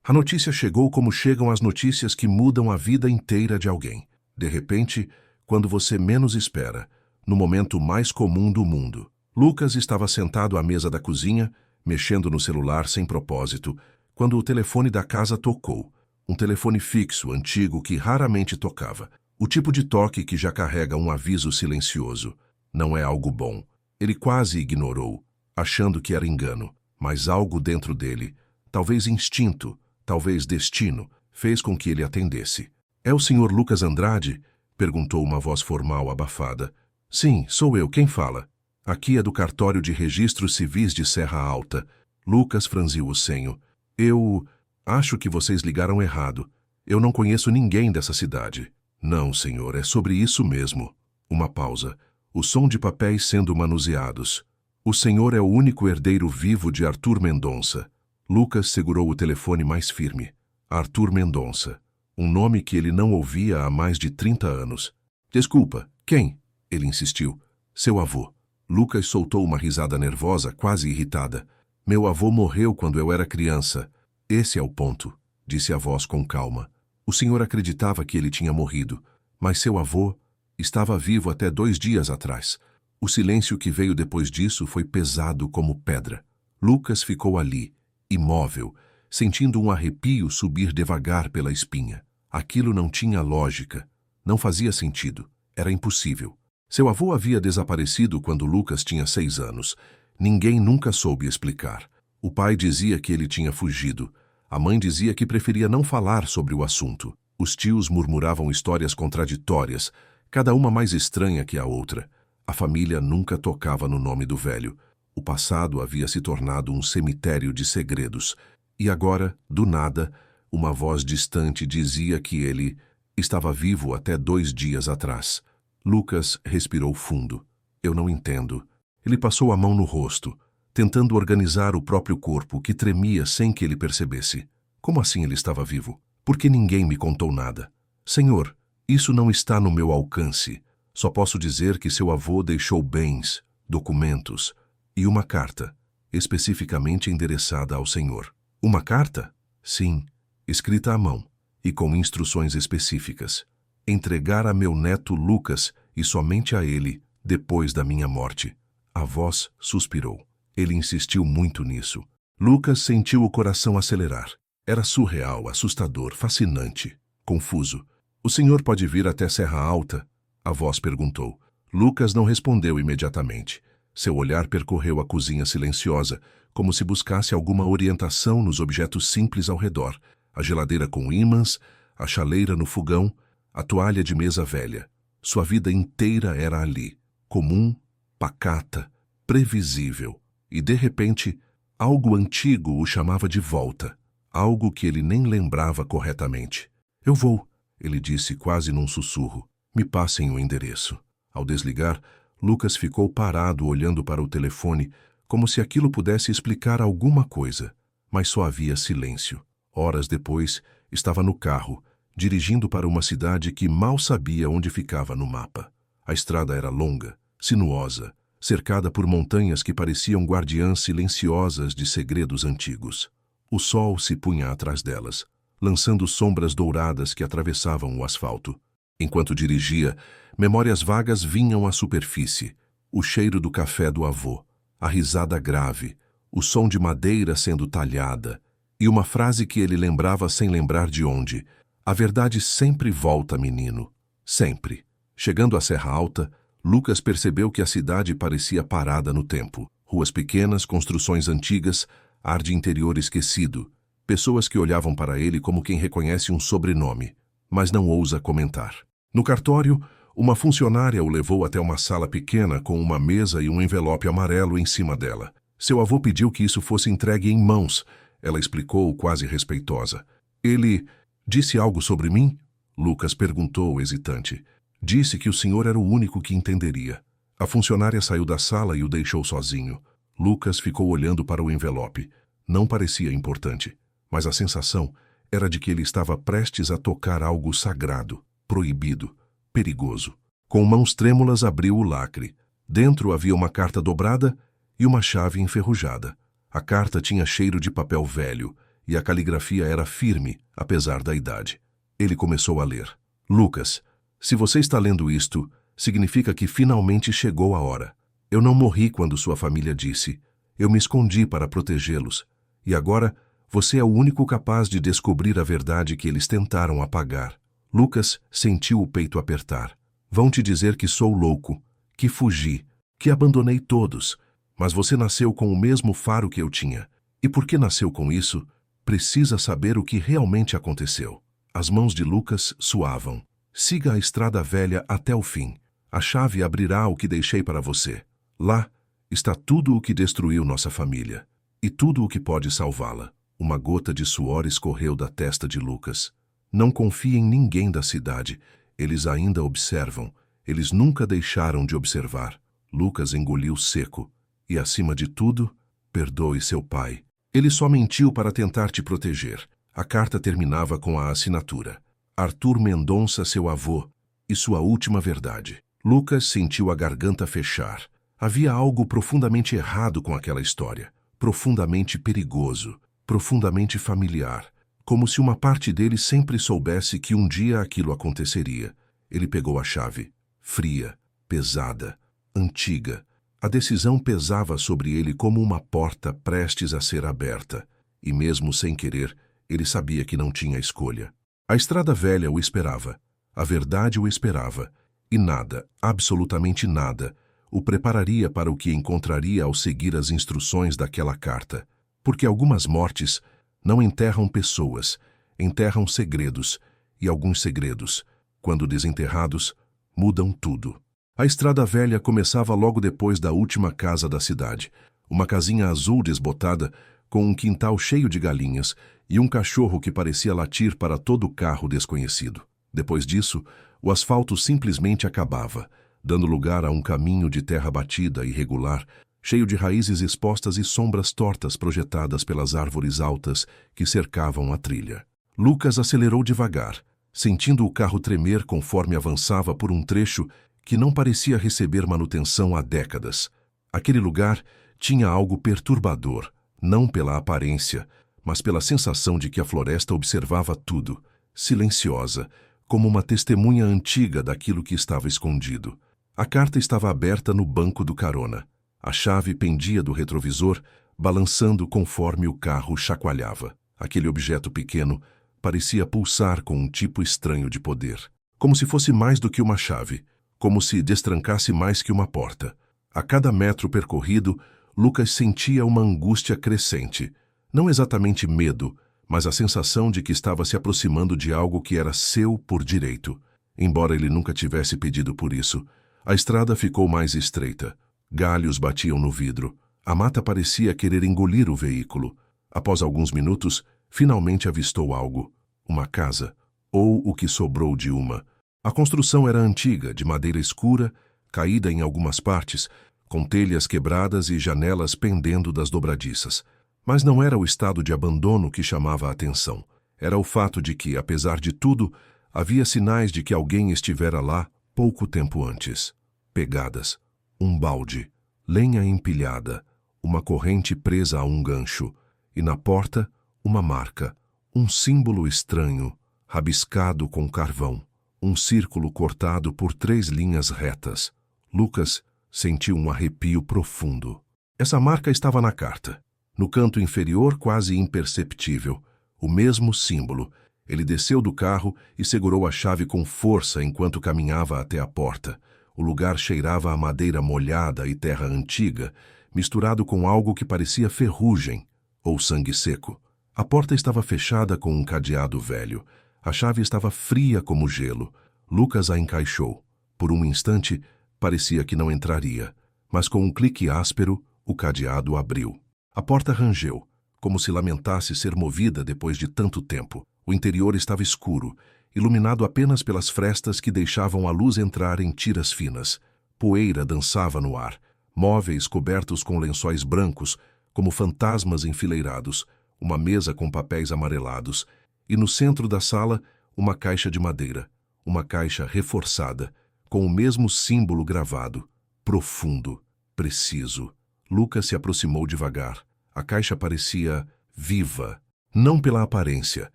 A notícia chegou como chegam as notícias que mudam a vida inteira de alguém. De repente, quando você menos espera, no momento mais comum do mundo. Lucas estava sentado à mesa da cozinha, mexendo no celular sem propósito, quando o telefone da casa tocou. Um telefone fixo, antigo, que raramente tocava. O tipo de toque que já carrega um aviso silencioso. Não é algo bom. Ele quase ignorou, achando que era engano. Mas algo dentro dele, talvez instinto, talvez destino, fez com que ele atendesse. "É o Sr. Lucas Andrade?" perguntou uma voz formal abafada. "Sim, sou eu. Quem fala?" "Aqui é do cartório de registros civis de Serra Alta." Lucas franziu o senho. "Eu acho que vocês ligaram errado. Eu não conheço ninguém dessa cidade." "Não, senhor, é sobre isso mesmo." Uma pausa. O som de papéis sendo manuseados. "O senhor é o único herdeiro vivo de Arthur Mendonça." Lucas segurou o telefone mais firme. Arthur Mendonça. Um nome que ele não ouvia há mais de 30 anos. "Desculpa, quem?" ele insistiu. "Seu avô." Lucas soltou uma risada nervosa, quase irritada. "Meu avô morreu quando eu era criança." "Esse é o ponto", disse a voz com calma. O senhor acreditava que ele tinha morrido, mas seu avô estava vivo até 2 dias atrás. O silêncio que veio depois disso foi pesado como pedra. Lucas ficou ali, imóvel, sentindo um arrepio subir devagar pela espinha. Aquilo não tinha lógica, não fazia sentido, era impossível. Seu avô havia desaparecido quando Lucas tinha 6 anos. Ninguém nunca soube explicar. O pai dizia que ele tinha fugido. A mãe dizia que preferia não falar sobre o assunto. Os tios murmuravam histórias contraditórias, cada uma mais estranha que a outra. A família nunca tocava no nome do velho. O passado havia se tornado um cemitério de segredos. E agora, do nada, uma voz distante dizia que ele estava vivo até 2 dias atrás. Lucas respirou fundo. "Eu não entendo." Ele passou a mão no rosto, tentando organizar o próprio corpo, que tremia sem que ele percebesse. Como assim ele estava vivo? Por que ninguém me contou nada? "Senhor, isso não está no meu alcance. Só posso dizer que seu avô deixou bens, documentos e uma carta, especificamente endereçada ao senhor." "Uma carta?" "Sim, escrita à mão e com instruções específicas. Entregar a meu neto Lucas e somente a ele, depois da minha morte." A voz suspirou. Ele insistiu muito nisso. Lucas sentiu o coração acelerar. Era surreal, assustador, fascinante, confuso. "O senhor pode vir até Serra Alta?" a voz perguntou. Lucas não respondeu imediatamente. Seu olhar percorreu a cozinha silenciosa, como se buscasse alguma orientação nos objetos simples ao redor. A geladeira com ímãs, a chaleira no fogão, a toalha de mesa velha. Sua vida inteira era ali, comum, pacata, previsível. E, de repente, algo antigo o chamava de volta. Algo que ele nem lembrava corretamente. "Eu vou", ele disse quase num sussurro. "Me passem o endereço." Ao desligar, Lucas ficou parado olhando para o telefone, como se aquilo pudesse explicar alguma coisa. Mas só havia silêncio. Horas depois, estava no carro, dirigindo para uma cidade que mal sabia onde ficava no mapa. A estrada era longa, sinuosa, cercada por montanhas que pareciam guardiãs silenciosas de segredos antigos. O sol se punha atrás delas, lançando sombras douradas que atravessavam o asfalto. Enquanto dirigia, memórias vagas vinham à superfície. O cheiro do café do avô, a risada grave, o som de madeira sendo talhada, e uma frase que ele lembrava sem lembrar de onde: "A verdade sempre volta, menino. Sempre." Chegando à Serra Alta, Lucas percebeu que a cidade parecia parada no tempo. Ruas pequenas, construções antigas, ar de interior esquecido. Pessoas que olhavam para ele como quem reconhece um sobrenome, mas não ousa comentar. No cartório, uma funcionária o levou até uma sala pequena com uma mesa e um envelope amarelo em cima dela. Seu avô pediu que isso fosse entregue em mãos, ela explicou quase respeitosa. "Ele disse algo sobre mim?" Lucas perguntou, hesitante. "Disse que o senhor era o único que entenderia." A funcionária saiu da sala e o deixou sozinho. Lucas ficou olhando para o envelope. Não parecia importante, mas a sensação era de que ele estava prestes a tocar algo sagrado, proibido, perigoso. Com mãos trêmulas abriu o lacre. Dentro havia uma carta dobrada e uma chave enferrujada. A carta tinha cheiro de papel velho e a caligrafia era firme, apesar da idade. Ele começou a ler. Lucas, se você está lendo isto, significa que finalmente chegou a hora. Eu não morri quando sua família disse. Eu me escondi para protegê-los. E agora, você é o único capaz de descobrir a verdade que eles tentaram apagar. Lucas sentiu o peito apertar. Vão te dizer que sou louco, que fugi, que abandonei todos. Mas você nasceu com o mesmo faro que eu tinha. E porque nasceu com isso, precisa saber o que realmente aconteceu. As mãos de Lucas suavam. Siga a estrada velha até o fim. A chave abrirá o que deixei para você. Lá está tudo o que destruiu nossa família. E tudo o que pode salvá-la. Uma gota de suor escorreu da testa de Lucas. Não confie em ninguém da cidade. Eles ainda observam. Eles nunca deixaram de observar. Lucas engoliu seco. E, acima de tudo, perdoe seu pai. Ele só mentiu para tentar te proteger. A carta terminava com a assinatura. Arthur Mendonça, seu avô, e sua última verdade. Lucas sentiu a garganta fechar. Havia algo profundamente errado com aquela história. Profundamente perigoso. Profundamente familiar. Como se uma parte dele sempre soubesse que um dia aquilo aconteceria. Ele pegou a chave. Fria, pesada, antiga. A decisão pesava sobre ele como uma porta prestes a ser aberta. E mesmo sem querer, ele sabia que não tinha escolha. A estrada velha o esperava. A verdade o esperava. E nada, absolutamente nada, o prepararia para o que encontraria ao seguir as instruções daquela carta. Porque algumas mortes não enterram pessoas, enterram segredos, e alguns segredos, quando desenterrados, mudam tudo. A estrada velha começava logo depois da última casa da cidade. Uma casinha azul desbotada, com um quintal cheio de galinhas e um cachorro que parecia latir para todo carro desconhecido. Depois disso, o asfalto simplesmente acabava, dando lugar a um caminho de terra batida, irregular, cheio de raízes expostas e sombras tortas projetadas pelas árvores altas que cercavam a trilha. Lucas acelerou devagar, sentindo o carro tremer conforme avançava por um trecho que não parecia receber manutenção há décadas. Aquele lugar tinha algo perturbador, não pela aparência, mas pela sensação de que a floresta observava tudo, silenciosa, como uma testemunha antiga daquilo que estava escondido. A carta estava aberta no banco do carona. A chave pendia do retrovisor, balançando conforme o carro chacoalhava. Aquele objeto pequeno parecia pulsar com um tipo estranho de poder. Como se fosse mais do que uma chave, como se destrancasse mais que uma porta. A cada metro percorrido, Lucas sentia uma angústia crescente. Não exatamente medo, mas a sensação de que estava se aproximando de algo que era seu por direito. Embora ele nunca tivesse pedido por isso, a estrada ficou mais estreita. Galhos batiam no vidro. A mata parecia querer engolir o veículo. Após alguns minutos, finalmente avistou algo. Uma casa, ou o que sobrou de uma. A construção era antiga, de madeira escura, caída em algumas partes, com telhas quebradas e janelas pendendo das dobradiças. Mas não era o estado de abandono que chamava a atenção. Era o fato de que, apesar de tudo, havia sinais de que alguém estivera lá pouco tempo antes. Pegadas, um balde, lenha empilhada, uma corrente presa a um gancho, e na porta, uma marca, um símbolo estranho, rabiscado com carvão. Um círculo cortado por 3 linhas retas. Lucas sentiu um arrepio profundo. Essa marca estava na carta. No canto inferior, quase imperceptível, o mesmo símbolo. Ele desceu do carro e segurou a chave com força enquanto caminhava até a porta. O lugar cheirava a madeira molhada e terra antiga, misturado com algo que parecia ferrugem ou sangue seco. A porta estava fechada com um cadeado velho. A chave estava fria como gelo. Lucas a encaixou. Por um instante, parecia que não entraria, mas com um clique áspero, o cadeado abriu. A porta rangeu, como se lamentasse ser movida depois de tanto tempo. O interior estava escuro, iluminado apenas pelas frestas que deixavam a luz entrar em tiras finas. Poeira dançava no ar, móveis cobertos com lençóis brancos, como fantasmas enfileirados, uma mesa com papéis amarelados, e no centro da sala, uma caixa de madeira, uma caixa reforçada, com o mesmo símbolo gravado, profundo, preciso. Lucas se aproximou devagar. A caixa parecia viva, Não pela aparência,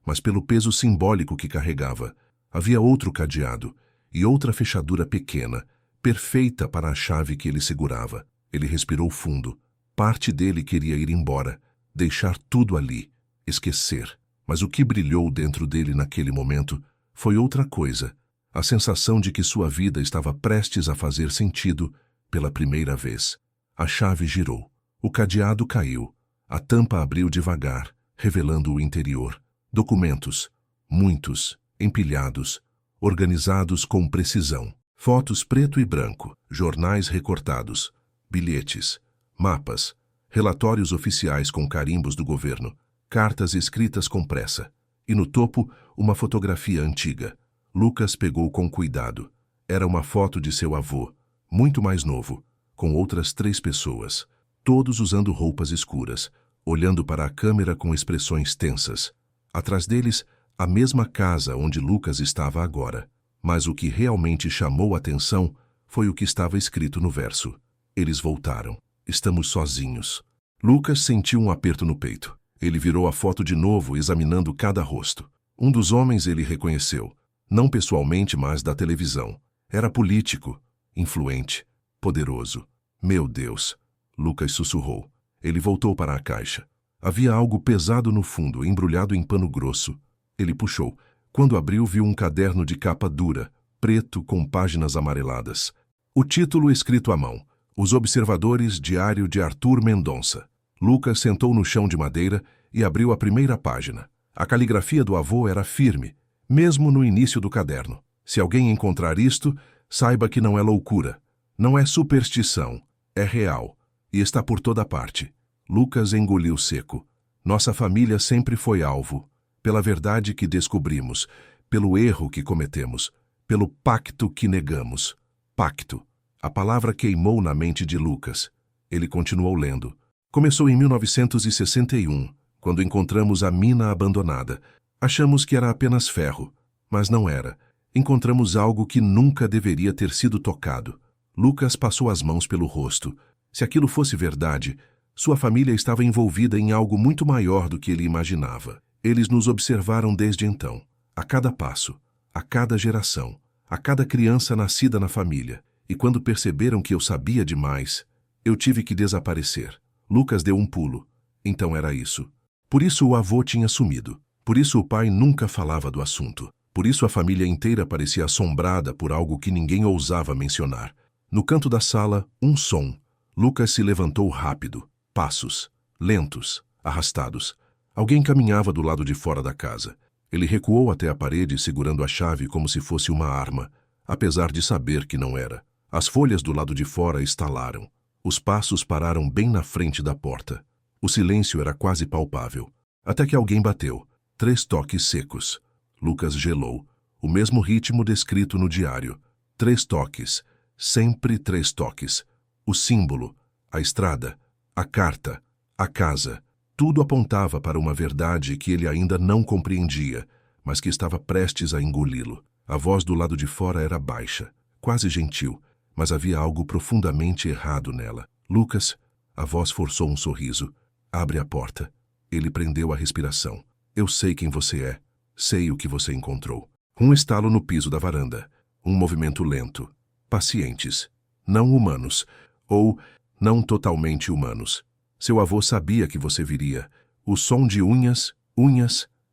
mas pelo peso simbólico que carregava. Havia outro cadeado e outra fechadura pequena, perfeita para a chave que ele segurava. Ele respirou fundo. Parte dele queria ir embora, deixar tudo ali, esquecer. Mas o que brilhou dentro dele naquele momento foi outra coisa. A sensação de que sua vida estava prestes a fazer sentido pela primeira vez. A chave girou. O cadeado caiu. A tampa abriu devagar, revelando o interior. Documentos, muitos, empilhados, organizados com precisão. Fotos preto e branco, jornais recortados, bilhetes, mapas, relatórios oficiais com carimbos do governo, cartas escritas com pressa. E no topo, uma fotografia antiga. Lucas pegou com cuidado. Era uma foto de seu avô, muito mais novo, com outras 3 pessoas, todos usando roupas escuras, olhando para a câmera com expressões tensas. Atrás deles, a mesma casa onde Lucas estava agora. Mas o que realmente chamou a atenção foi o que estava escrito no verso. Eles voltaram. Estamos sozinhos. Lucas sentiu um aperto no peito. Ele virou a foto de novo, examinando cada rosto. Um dos homens ele reconheceu. Não pessoalmente, mas da televisão. Era político, influente, poderoso. Meu Deus! Lucas sussurrou. Ele voltou para a caixa. Havia algo pesado no fundo, embrulhado em pano grosso. Ele puxou. Quando abriu, viu um caderno de capa dura, preto com páginas amareladas. O título escrito à mão. Os Observadores, Diário de Arthur Mendonça. Lucas sentou no chão de madeira e abriu a primeira página. A caligrafia do avô era firme, mesmo no início do caderno. Se alguém encontrar isto, saiba que não é loucura. Não é superstição. É real. E está por toda parte. Lucas engoliu seco. Nossa família sempre foi alvo. Pela verdade que descobrimos, pelo erro que cometemos, pelo pacto que negamos. Pacto. A palavra queimou na mente de Lucas. Ele continuou lendo. Começou em 1961, quando encontramos a mina abandonada. Achamos que era apenas ferro, mas não era. Encontramos algo que nunca deveria ter sido tocado. Lucas passou as mãos pelo rosto. Se aquilo fosse verdade, sua família estava envolvida em algo muito maior do que ele imaginava. Eles nos observaram desde então, a cada passo, a cada geração, a cada criança nascida na família. E quando perceberam que eu sabia demais, eu tive que desaparecer. Lucas deu um pulo. Então era isso. Por isso o avô tinha sumido. Por isso o pai nunca falava do assunto. Por isso a família inteira parecia assombrada por algo que ninguém ousava mencionar. No canto da sala, um som. Lucas se levantou rápido. Passos. Lentos. Arrastados. Alguém caminhava do lado de fora da casa. Ele recuou até a parede segurando a chave como se fosse uma arma, apesar de saber que não era. As folhas do lado de fora estalaram. Os passos pararam bem na frente da porta. O silêncio era quase palpável. Até que alguém bateu. 3 toques secos. Lucas gelou. O mesmo ritmo descrito no diário. 3 toques. Sempre 3 toques. O símbolo, a estrada, a carta, a casa. Tudo apontava para uma verdade que ele ainda não compreendia, mas que estava prestes a engoli-lo. A voz do lado de fora era baixa, quase gentil, mas havia algo profundamente errado nela. Lucas, a voz forçou um sorriso. Abre a porta. Ele prendeu a respiração. Eu sei quem você é. Sei o que você encontrou. Um estalo no piso da varanda. Um movimento lento. Pacientes. Não humanos. Ou não totalmente humanos. Seu avô sabia que você viria. O som de unhas,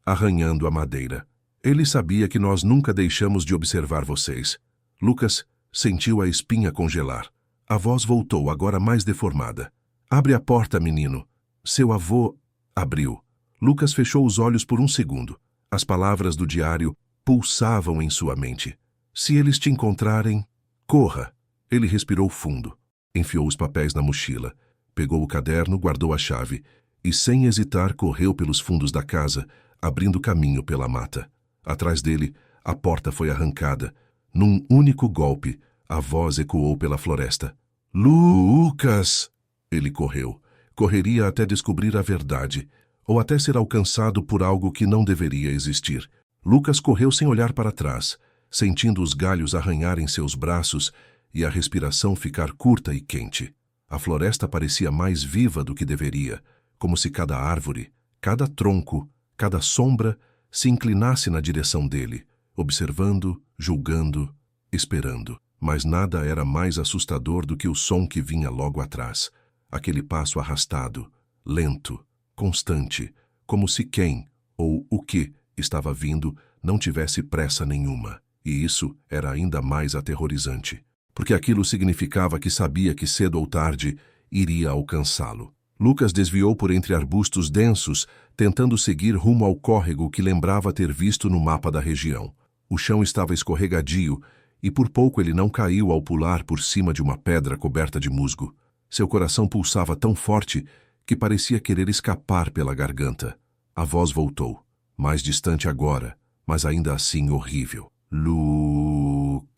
arranhando a madeira. Ele sabia que nós nunca deixamos de observar vocês. Lucas sentiu a espinha congelar. A voz voltou, agora mais deformada. Abre a porta, menino. Seu avô abriu. Lucas fechou os olhos por um segundo. As palavras do diário pulsavam em sua mente. Se eles te encontrarem, corra. Ele respirou fundo. Enfiou os papéis na mochila. Pegou o caderno, guardou a chave e, sem hesitar, correu pelos fundos da casa, abrindo caminho pela mata. Atrás dele, a porta foi arrancada. Num único golpe, a voz ecoou pela floresta. Lucas! Ele correu. Correria até descobrir a verdade, ou até ser alcançado por algo que não deveria existir. Lucas correu sem olhar para trás, sentindo os galhos arranharem seus braços e a respiração ficar curta e quente. A floresta parecia mais viva do que deveria, como se cada árvore, cada tronco, cada sombra se inclinasse na direção dele, observando, julgando, esperando. Mas nada era mais assustador do que o som que vinha logo atrás. Aquele passo arrastado, lento, constante, como se quem, ou o que, estava vindo não tivesse pressa nenhuma. E isso era ainda mais aterrorizante, porque aquilo significava que sabia que cedo ou tarde iria alcançá-lo. Lucas desviou por entre arbustos densos, tentando seguir rumo ao córrego que lembrava ter visto no mapa da região. O chão estava escorregadio, e por pouco ele não caiu ao pular por cima de uma pedra coberta de musgo. Seu coração pulsava tão forte que parecia querer escapar pela garganta. A voz voltou, mais distante agora, mas ainda assim horrível. Lucas.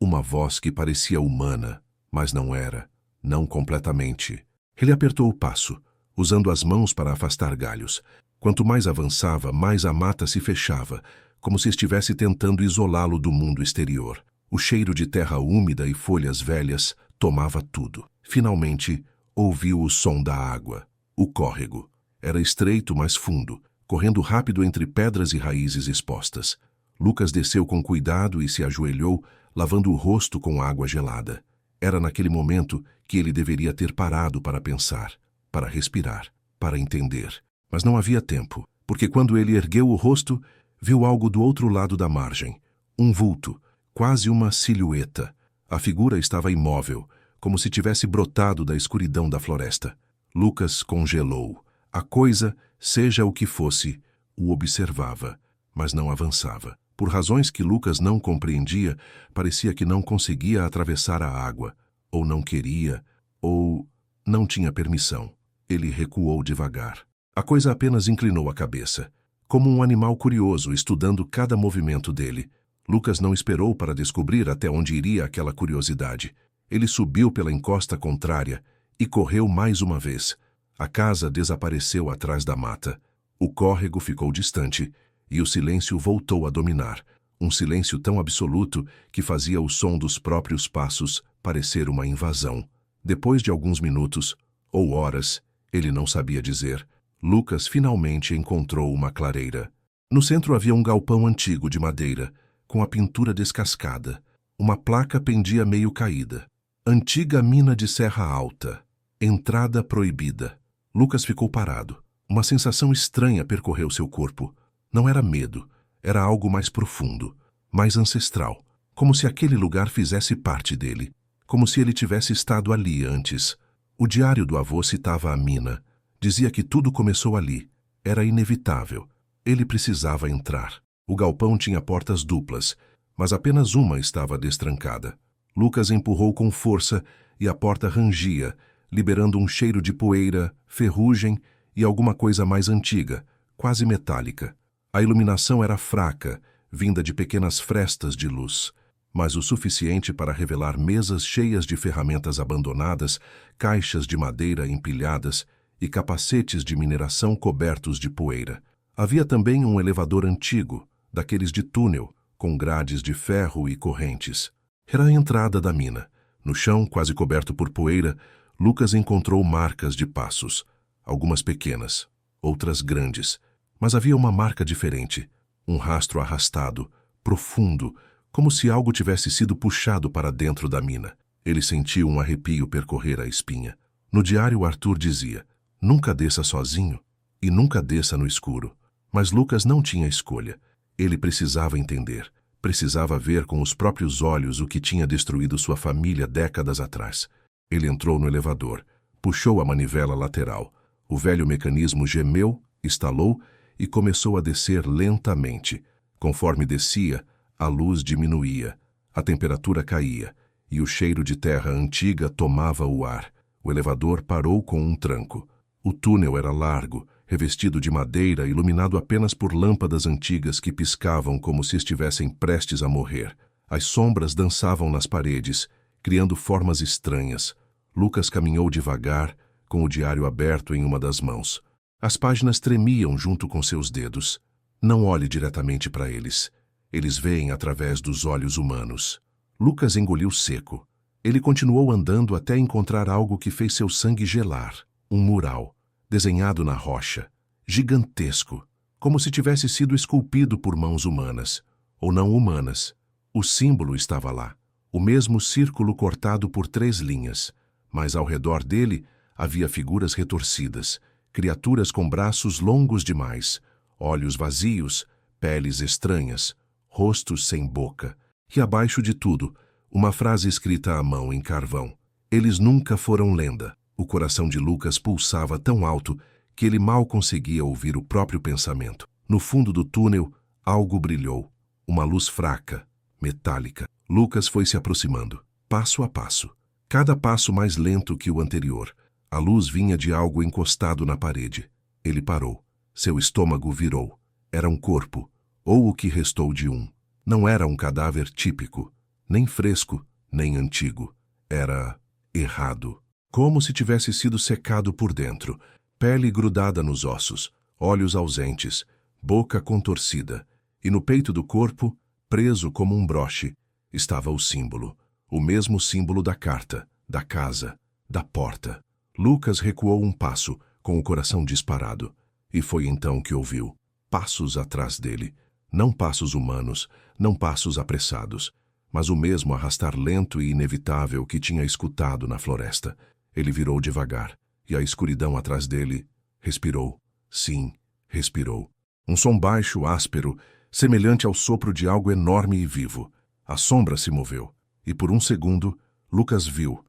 Uma voz que parecia humana, mas não era, não completamente. Ele apertou o passo, usando as mãos para afastar galhos. Quanto mais avançava, mais a mata se fechava, como se estivesse tentando isolá-lo do mundo exterior. O cheiro de terra úmida e folhas velhas tomava tudo. Finalmente, ouviu o som da água. O córrego. Era estreito, mas fundo, correndo rápido entre pedras e raízes expostas. Lucas desceu com cuidado e se ajoelhou, lavando o rosto com água gelada. Era naquele momento que ele deveria ter parado para pensar, para respirar, para entender. Mas não havia tempo, porque quando ele ergueu o rosto, viu algo do outro lado da margem. Um vulto, quase uma silhueta. A figura estava imóvel, como se tivesse brotado da escuridão da floresta. Lucas congelou. A coisa, seja o que fosse, o observava, mas não avançava. Por razões que Lucas não compreendia, parecia que não conseguia atravessar a água, ou não queria, ou não tinha permissão. Ele recuou devagar. A coisa apenas inclinou a cabeça, como um animal curioso estudando cada movimento dele. Lucas não esperou para descobrir até onde iria aquela curiosidade. Ele subiu pela encosta contrária e correu mais uma vez. A casa desapareceu atrás da mata. O córrego ficou distante e o silêncio voltou a dominar. Um silêncio tão absoluto que fazia o som dos próprios passos parecer uma invasão. Depois de alguns minutos, ou horas, ele não sabia dizer, Lucas finalmente encontrou uma clareira. No centro havia um galpão antigo de madeira, com a pintura descascada. Uma placa pendia meio caída. Antiga mina de Serra Alta. Entrada proibida. Lucas ficou parado. Uma sensação estranha percorreu seu corpo. Não era medo, era algo mais profundo, mais ancestral, como se aquele lugar fizesse parte dele, como se ele tivesse estado ali antes. O diário do avô citava a mina. Dizia que tudo começou ali. Era inevitável. Ele precisava entrar. O galpão tinha portas duplas, mas apenas uma estava destrancada. Lucas empurrou com força e a porta rangia, liberando um cheiro de poeira, ferrugem e alguma coisa mais antiga, quase metálica. A iluminação era fraca, vinda de pequenas frestas de luz, mas o suficiente para revelar mesas cheias de ferramentas abandonadas, caixas de madeira empilhadas e capacetes de mineração cobertos de poeira. Havia também um elevador antigo, daqueles de túnel, com grades de ferro e correntes. Era a entrada da mina. No chão, quase coberto por poeira, Lucas encontrou marcas de passos, algumas pequenas, outras grandes, mas havia uma marca diferente, um rastro arrastado, profundo, como se algo tivesse sido puxado para dentro da mina. Ele sentiu um arrepio percorrer a espinha. No diário, Arthur dizia, nunca desça sozinho e nunca desça no escuro. Mas Lucas não tinha escolha. Ele precisava entender, precisava ver com os próprios olhos o que tinha destruído sua família décadas atrás. Ele entrou no elevador, puxou a manivela lateral. O velho mecanismo gemeu, estalou e começou a descer lentamente. Conforme descia, a luz diminuía, a temperatura caía e o cheiro de terra antiga tomava o ar. O elevador parou com um tranco. O túnel era largo, revestido de madeira, iluminado apenas por lâmpadas antigas que piscavam como se estivessem prestes a morrer. As sombras dançavam nas paredes, criando formas estranhas. Lucas caminhou devagar, com o diário aberto em uma das mãos. As páginas tremiam junto com seus dedos. Não olhe diretamente para eles. Eles veem através dos olhos humanos. Lucas engoliu seco. Ele continuou andando até encontrar algo que fez seu sangue gelar. Um mural, desenhado na rocha. gigantesco, como se tivesse sido esculpido por mãos humanas, ou não humanas. O símbolo estava lá, o mesmo círculo cortado por 3 linhas, mas ao redor dele havia figuras retorcidas, criaturas com braços longos demais, olhos vazios, peles estranhas, rostos sem boca, e abaixo de tudo, uma frase escrita à mão em carvão. Eles nunca foram lenda. O coração de Lucas pulsava tão alto que ele mal conseguia ouvir o próprio pensamento. No fundo do túnel, algo brilhou. Uma luz fraca, metálica. Lucas foi se aproximando, passo a passo. Cada passo mais lento que o anterior. A luz vinha de algo encostado na parede. Ele parou. Seu estômago virou. Era um corpo, ou o que restou de um. Não era um cadáver típico, nem fresco, nem antigo. Era errado. Como se tivesse sido secado por dentro. Pele grudada nos ossos, olhos ausentes, boca contorcida. E no peito do corpo, preso como um broche, estava o símbolo. O mesmo símbolo da carta, da casa, da porta. Lucas recuou um passo, com o coração disparado. E foi então que ouviu. Passos atrás dele. Não passos humanos, não passos apressados, mas o mesmo arrastar lento e inevitável que tinha escutado na floresta. Ele virou devagar, e a escuridão atrás dele respirou. Sim, respirou. Um som baixo, áspero, semelhante ao sopro de algo enorme e vivo. A sombra se moveu, e por um segundo, Lucas viu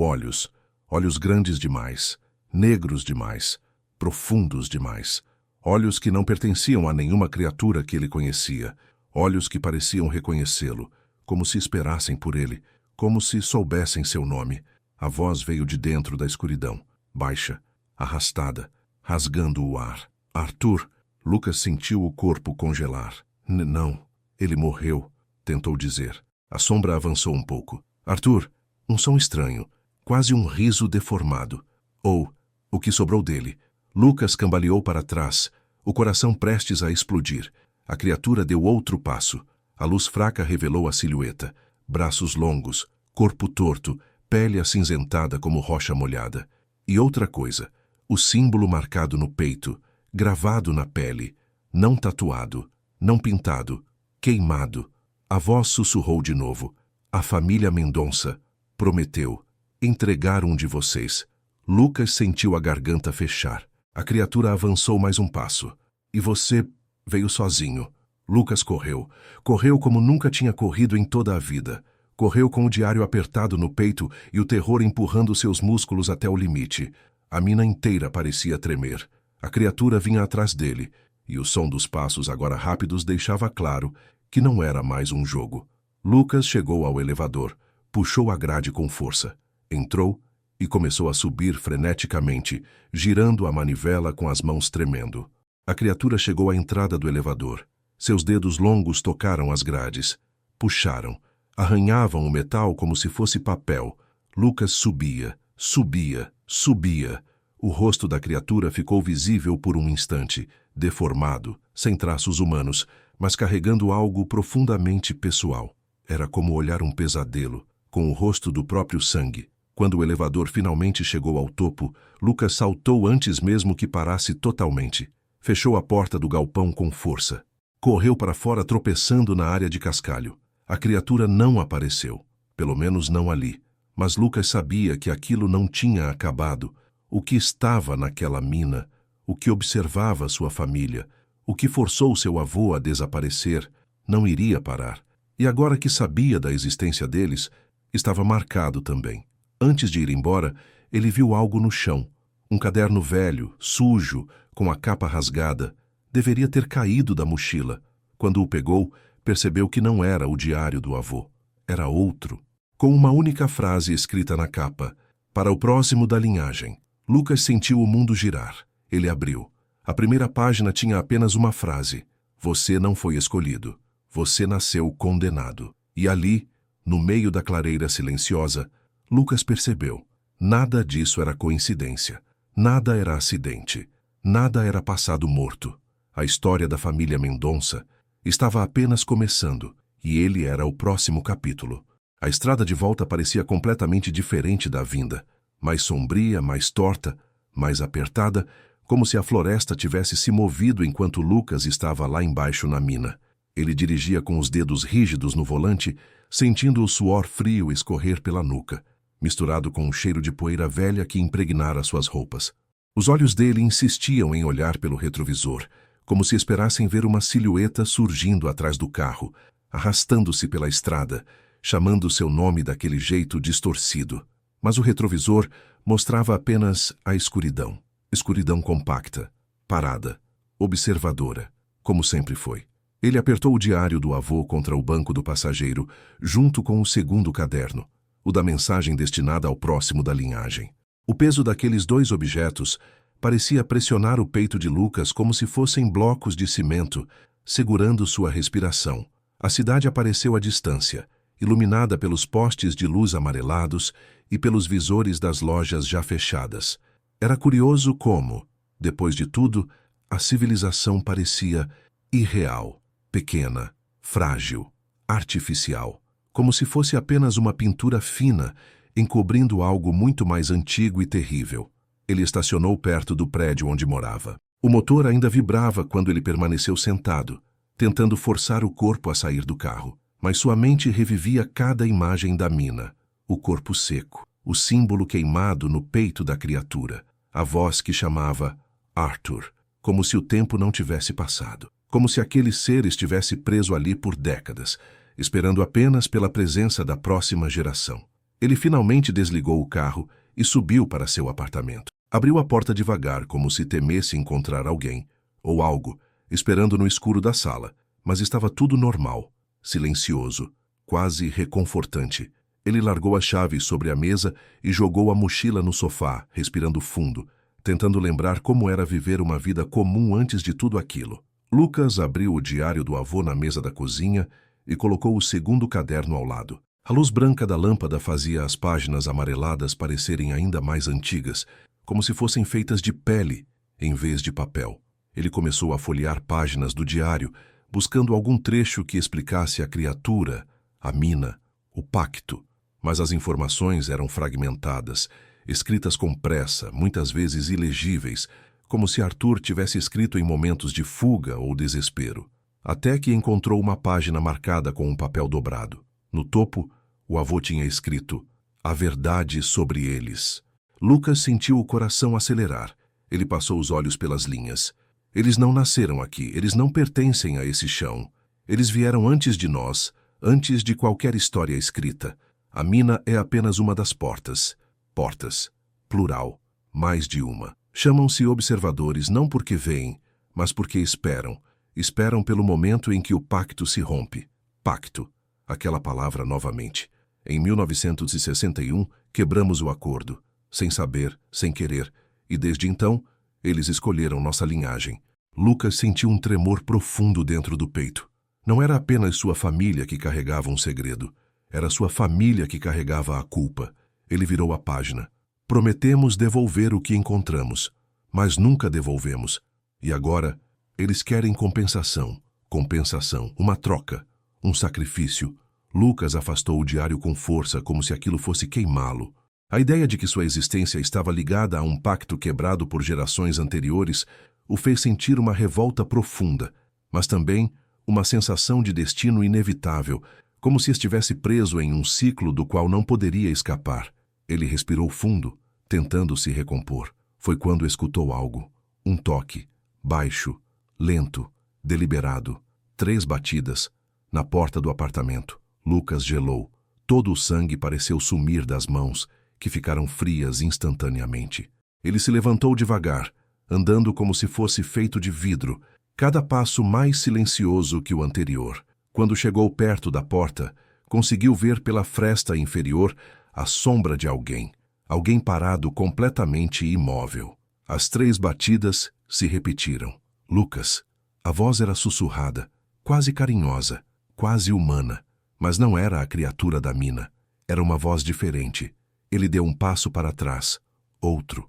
olhos, olhos grandes demais, negros demais, profundos demais. Olhos que não pertenciam a nenhuma criatura que ele conhecia. Olhos que pareciam reconhecê-lo, como se esperassem por ele, como se soubessem seu nome. A voz veio de dentro da escuridão, baixa, arrastada, rasgando o ar. Arthur! Lucas sentiu o corpo congelar. Não, ele morreu, tentou dizer. A sombra avançou um pouco. Arthur! Um som estranho, quase um riso deformado. Ou, o que sobrou dele. Lucas cambaleou para trás, o coração prestes a explodir. A criatura deu outro passo. A luz fraca revelou a silhueta. Braços longos, corpo torto, pele acinzentada como rocha molhada. E outra coisa, o símbolo marcado no peito, gravado na pele, não tatuado, não pintado, queimado. A voz sussurrou de novo. A família Mendonça prometeu entregar um de vocês. Lucas sentiu a garganta fechar. A criatura avançou mais um passo. E você veio sozinho. Lucas correu. Correu como nunca tinha corrido em toda a vida. Correu com o diário apertado no peito e o terror empurrando seus músculos até o limite. A mina inteira parecia tremer. A criatura vinha atrás dele, e o som dos passos agora rápidos deixava claro que não era mais um jogo. Lucas chegou ao elevador, puxou a grade com força, entrou e começou a subir freneticamente, girando a manivela com as mãos tremendo. A criatura chegou à entrada do elevador. Seus dedos longos tocaram as grades. Puxaram. Arranhavam o metal como se fosse papel. Lucas subia, subia, subia. O rosto da criatura ficou visível por um instante, deformado, sem traços humanos, mas carregando algo profundamente pessoal. Era como olhar um pesadelo, com o rosto do próprio sangue. Quando o elevador finalmente chegou ao topo, Lucas saltou antes mesmo que parasse totalmente. Fechou a porta do galpão com força. Correu para fora tropeçando na área de cascalho. A criatura não apareceu, pelo menos não ali. Mas Lucas sabia que aquilo não tinha acabado. O que estava naquela mina, o que observava sua família, o que forçou seu avô a desaparecer, não iria parar. E agora que sabia da existência deles, estava marcado também. Antes de ir embora, ele viu algo no chão. Um caderno velho, sujo, com a capa rasgada. Deveria ter caído da mochila. Quando o pegou, percebeu que não era o diário do avô. Era outro. Com uma única frase escrita na capa. Para o próximo da linhagem. Lucas sentiu o mundo girar. Ele abriu. A primeira página tinha apenas uma frase. Você não foi escolhido. Você nasceu condenado. E ali, no meio da clareira silenciosa, Lucas percebeu. Nada disso era coincidência. Nada era acidente. Nada era passado morto. A história da família Mendonça estava apenas começando, e ele era o próximo capítulo. A estrada de volta parecia completamente diferente da vinda. Mais sombria, mais torta, mais apertada, como se a floresta tivesse se movido enquanto Lucas estava lá embaixo na mina. Ele dirigia com os dedos rígidos no volante, sentindo o suor frio escorrer pela nuca, misturado com o cheiro de poeira velha que impregnara suas roupas. Os olhos dele insistiam em olhar pelo retrovisor, como se esperassem ver uma silhueta surgindo atrás do carro, arrastando-se pela estrada, chamando seu nome daquele jeito distorcido. Mas o retrovisor mostrava apenas a escuridão. Escuridão compacta, parada, observadora, como sempre foi. Ele apertou o diário do avô contra o banco do passageiro, junto com o segundo caderno, o da mensagem destinada ao próximo da linhagem. O peso daqueles dois objetos parecia pressionar o peito de Lucas como se fossem blocos de cimento, segurando sua respiração. A cidade apareceu à distância, iluminada pelos postes de luz amarelados e pelos visores das lojas já fechadas. Era curioso como, depois de tudo, a civilização parecia irreal, pequena, frágil, artificial, como se fosse apenas uma pintura fina, encobrindo algo muito mais antigo e terrível. Ele estacionou perto do prédio onde morava. O motor ainda vibrava quando ele permaneceu sentado, tentando forçar o corpo a sair do carro. Mas sua mente revivia cada imagem da mina, o corpo seco, o símbolo queimado no peito da criatura, a voz que chamava Arthur, como se o tempo não tivesse passado, como se aquele ser estivesse preso ali por décadas, esperando apenas pela presença da próxima geração. Ele finalmente desligou o carro e subiu para seu apartamento. Abriu a porta devagar, como se temesse encontrar alguém, ou algo, esperando no escuro da sala, mas estava tudo normal, silencioso, quase reconfortante. Ele largou a chave sobre a mesa e jogou a mochila no sofá, respirando fundo, tentando lembrar como era viver uma vida comum antes de tudo aquilo. Lucas abriu o diário do avô na mesa da cozinha e colocou o segundo caderno ao lado. A luz branca da lâmpada fazia as páginas amareladas parecerem ainda mais antigas, como se fossem feitas de pele em vez de papel. Ele começou a folhear páginas do diário, buscando algum trecho que explicasse a criatura, a mina, o pacto. Mas as informações eram fragmentadas, escritas com pressa, muitas vezes ilegíveis, como se Arthur tivesse escrito em momentos de fuga ou desespero. Até que encontrou uma página marcada com um papel dobrado. No topo, o avô tinha escrito: "A verdade sobre eles". Lucas sentiu o coração acelerar. Ele passou os olhos pelas linhas. Eles não nasceram aqui, eles não pertencem a esse chão. Eles vieram antes de nós, antes de qualquer história escrita. A mina é apenas uma das portas. Portas. Plural. Mais de uma. Chamam-se observadores não porque veem, mas porque esperam. Esperam pelo momento em que o pacto se rompe. Pacto. Aquela palavra novamente. Em 1961, quebramos o acordo. Sem saber, sem querer. E desde então, eles escolheram nossa linhagem. Lucas sentiu um tremor profundo dentro do peito. Não era apenas sua família que carregava um segredo. Era sua família que carregava a culpa. Ele virou a página. Prometemos devolver o que encontramos, mas nunca devolvemos. E agora, eles querem compensação. Compensação. Uma troca. Um sacrifício. Lucas afastou o diário com força, como se aquilo fosse queimá-lo. A ideia de que sua existência estava ligada a um pacto quebrado por gerações anteriores o fez sentir uma revolta profunda, mas também uma sensação de destino inevitável, como se estivesse preso em um ciclo do qual não poderia escapar. Ele respirou fundo, tentando se recompor. Foi quando escutou algo. Um toque, baixo, lento, deliberado. 3 batidas, na porta do apartamento. Lucas gelou. Todo o sangue pareceu sumir das mãos, que ficaram frias instantaneamente. Ele se levantou devagar, andando como se fosse feito de vidro, cada passo mais silencioso que o anterior. Quando chegou perto da porta, conseguiu ver pela fresta inferior a sombra de alguém, alguém parado completamente imóvel. As 3 batidas se repetiram. Lucas. A voz era sussurrada, quase carinhosa, quase humana, mas não era a criatura da mina. Era uma voz diferente. Ele deu um passo para trás. Outro.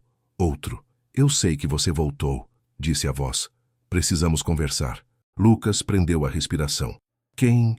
Eu sei que você voltou, disse a voz. Precisamos conversar. Lucas prendeu a respiração. Quem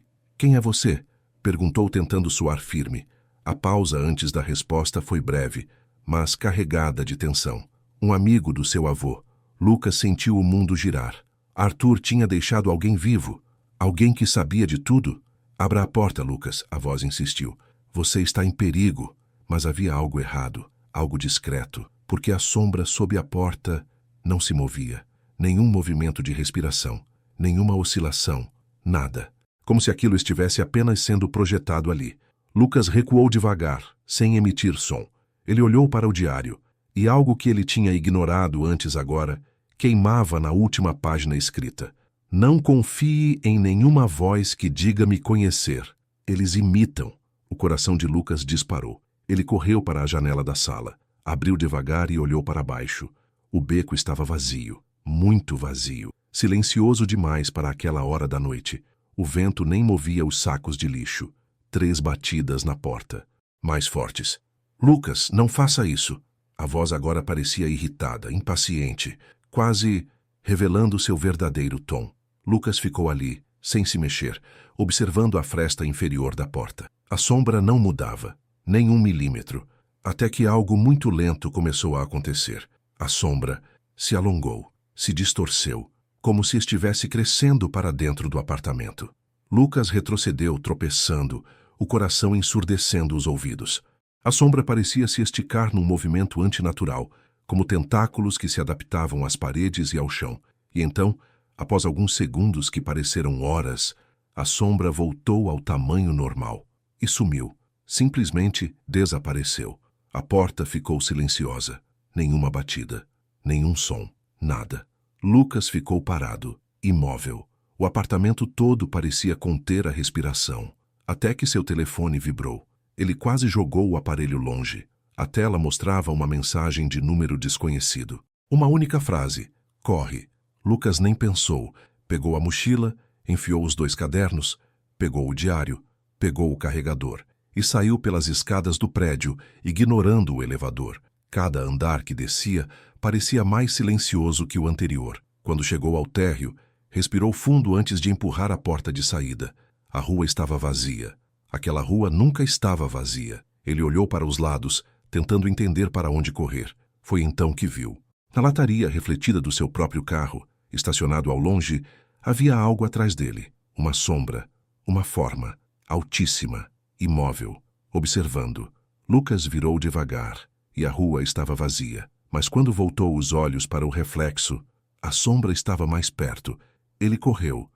é você? Perguntou tentando soar firme. A pausa antes da resposta foi breve, mas carregada de tensão. Um amigo do seu avô. Lucas sentiu o mundo girar. Arthur tinha deixado alguém vivo. Alguém que sabia de tudo. Abra a porta, Lucas, a voz insistiu. Você está em perigo. Mas havia algo errado, algo discreto, porque a sombra sob a porta não se movia. Nenhum movimento de respiração, nenhuma oscilação, nada. Como se aquilo estivesse apenas sendo projetado ali. Lucas recuou devagar, sem emitir som. Ele olhou para o diário, e algo que ele tinha ignorado antes agora queimava na última página escrita. Não confie em nenhuma voz que diga me conhecer. Eles imitam. O coração de Lucas disparou. Ele correu para a janela da sala, abriu devagar e olhou para baixo. O beco estava vazio, muito vazio, silencioso demais para aquela hora da noite. O vento nem movia os sacos de lixo. 3 batidas na porta, mais fortes. Lucas, não faça isso. A voz agora parecia irritada, impaciente, quase revelando seu verdadeiro tom. Lucas ficou ali, sem se mexer, observando a fresta inferior da porta. A sombra não mudava, nem 1 milímetro, até que algo muito lento começou a acontecer. A sombra se alongou, se distorceu, como se estivesse crescendo para dentro do apartamento. Lucas retrocedeu, tropeçando, o coração ensurdecendo os ouvidos. A sombra parecia se esticar num movimento antinatural, como tentáculos que se adaptavam às paredes e ao chão. E então, após alguns segundos que pareceram horas, a sombra voltou ao tamanho normal e sumiu. Simplesmente desapareceu. A porta ficou silenciosa. Nenhuma batida, nenhum som, nada. Lucas ficou parado, imóvel. O apartamento todo parecia conter a respiração, até que seu telefone vibrou. Ele quase jogou o aparelho longe. A tela mostrava uma mensagem de número desconhecido. Uma única frase: corre. Lucas nem pensou. Pegou a mochila, enfiou os 2 cadernos, pegou o diário, pegou o carregador e saiu pelas escadas do prédio, ignorando o elevador. Cada andar que descia parecia mais silencioso que o anterior. Quando chegou ao térreo, respirou fundo antes de empurrar a porta de saída. A rua estava vazia. Aquela rua nunca estava vazia. Ele olhou para os lados, tentando entender para onde correr. Foi então que viu. Na lataria refletida do seu próprio carro, estacionado ao longe, havia algo atrás dele. Uma sombra, uma forma, altíssima, imóvel, observando. Lucas virou devagar, e a rua estava vazia. Mas quando voltou os olhos para o reflexo, a sombra estava mais perto. Ele correu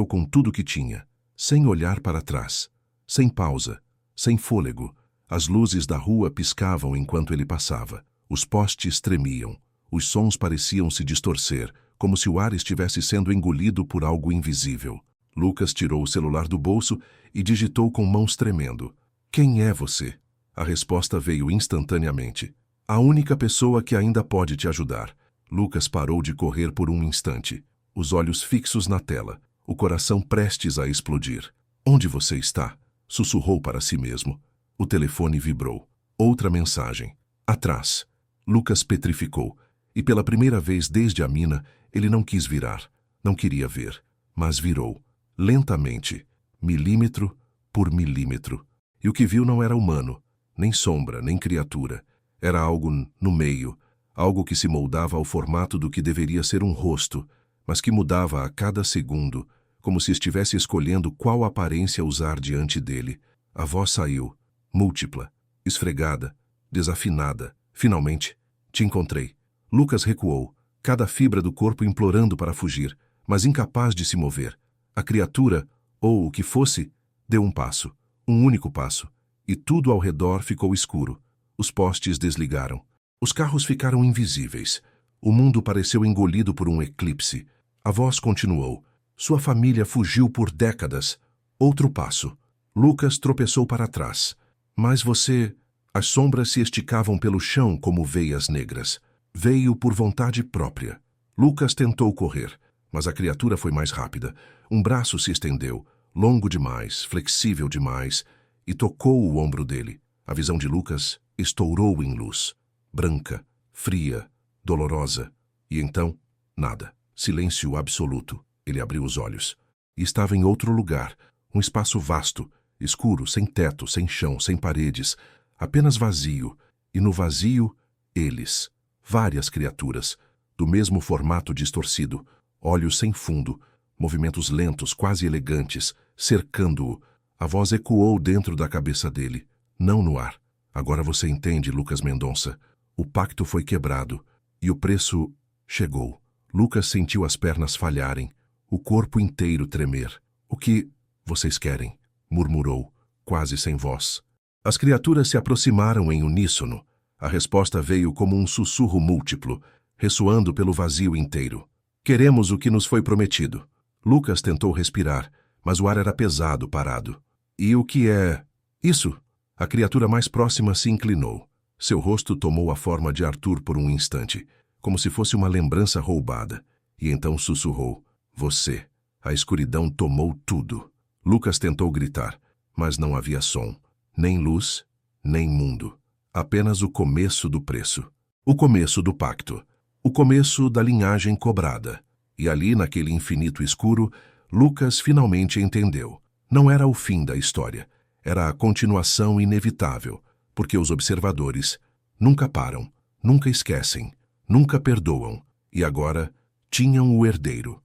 com tudo que tinha, sem olhar para trás, sem pausa, sem fôlego. As luzes da rua piscavam enquanto ele passava. Os postes tremiam. Os sons pareciam se distorcer, como se o ar estivesse sendo engolido por algo invisível. Lucas tirou o celular do bolso e digitou com mãos tremendo. Quem é você? A resposta veio instantaneamente. A única pessoa que ainda pode te ajudar. Lucas parou de correr por um instante, os olhos fixos na tela, o coração prestes a explodir. Onde você está? Sussurrou para si mesmo. O telefone vibrou. Outra mensagem. Atrás. Lucas petrificou, e pela primeira vez desde a mina, ele não quis virar. Não queria ver, mas virou. Lentamente, milímetro por milímetro. E o que viu não era humano, nem sombra, nem criatura. Era algo no meio, algo que se moldava ao formato do que deveria ser um rosto, mas que mudava a cada segundo, como se estivesse escolhendo qual aparência usar diante dele. A voz saiu, múltipla, esfregada, desafinada. Finalmente, te encontrei. Lucas recuou, cada fibra do corpo implorando para fugir, mas incapaz de se mover. A criatura, ou o que fosse, deu um passo, um único passo, e tudo ao redor ficou escuro. Os postes desligaram. Os carros ficaram invisíveis. O mundo pareceu engolido por um eclipse. A voz continuou. Sua família fugiu por décadas. Outro passo. Lucas tropeçou para trás. Mas você... As sombras se esticavam pelo chão como veias negras. Veio por vontade própria. Lucas tentou correr, mas a criatura foi mais rápida. Um braço se estendeu, longo demais, flexível demais, e tocou o ombro dele. A visão de Lucas estourou em luz. Branca, fria, dolorosa. E então, nada. Silêncio absoluto. Ele abriu os olhos. E estava em outro lugar. Um espaço vasto, escuro, sem teto, sem chão, sem paredes. Apenas vazio. E no vazio, eles. Várias criaturas. do mesmo formato distorcido, olhos sem fundo, movimentos lentos, quase elegantes, cercando-o. A voz ecoou dentro da cabeça dele, não no ar. Agora você entende, Lucas Mendonça. O pacto foi quebrado e o preço chegou. Lucas sentiu as pernas falharem, o corpo inteiro tremer. O que vocês querem? Murmurou, quase sem voz. As criaturas se aproximaram em uníssono. A resposta veio como um sussurro múltiplo, ressoando pelo vazio inteiro. Queremos o que nos foi prometido. Lucas tentou respirar, mas o ar era pesado, parado. E o que é isso? A criatura mais próxima se inclinou. Seu rosto tomou a forma de Arthur por um instante, como se fosse uma lembrança roubada. E então sussurrou, você. A escuridão tomou tudo. Lucas tentou gritar, mas não havia som, nem luz, nem mundo. Apenas o começo do preço. O começo do pacto. O começo da linhagem cobrada. E ali, naquele infinito escuro, Lucas finalmente entendeu. Não era o fim da história. Era a continuação inevitável, porque os observadores nunca param, nunca esquecem, nunca perdoam, e agora tinham o herdeiro.